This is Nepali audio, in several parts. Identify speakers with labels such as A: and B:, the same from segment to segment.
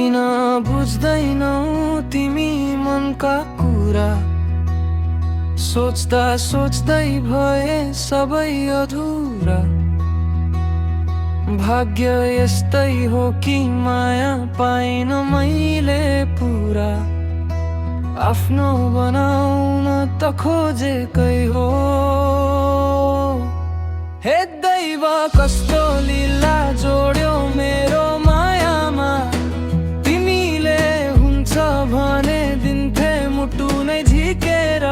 A: किन बुझ्दैनौ तिमी मनका कुरा। सोच्दा सोच्दै भए सबै अधुरा। भाग्य यस्तै हो कि माया पाइन मैले पुरा। आफ्नो बनाउन त खोजेकै हो। हे दैव कस्तो लीला जोड्यौ मेरो मायामा। तिमीले हुन्छ भने दिन्थे मुटु नै झिकेर।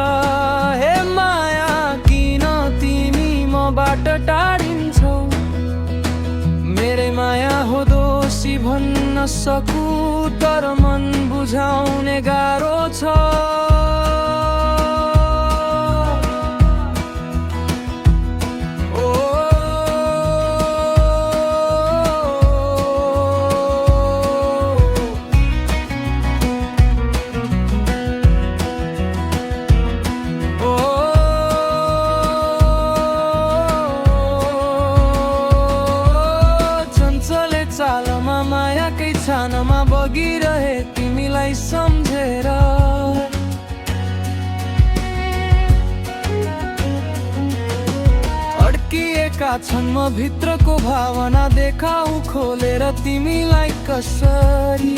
A: हे माया किन तिमी मबाट टाढिन्छौ। मेरै माया हो दोषी भन्न सकु, तर मन बुझाउने गाह्रो छ। चालमा मायाकै छानामा बगिरहे तिमीलाई सम्झेर। अड्किएका छन् म भित्रको भावना देखाऊ खोलेर तिमीलाई कसरी।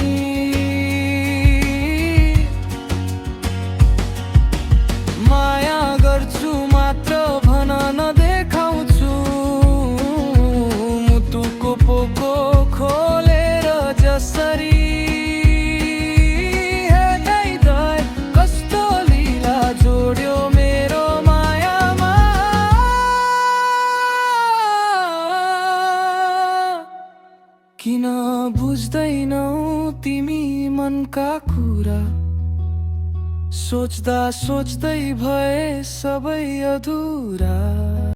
A: माया गर्छु मात्र भन नदेखाउँछु, मुटुको पोको खोलेर जसरी। हे दैव कस्तो लीला जोड्यो मेरो मायामा। किन बुझ्दैनौ तिमी मनका कुरा। सोच्दा सोच्दै भए सबै अधुरा।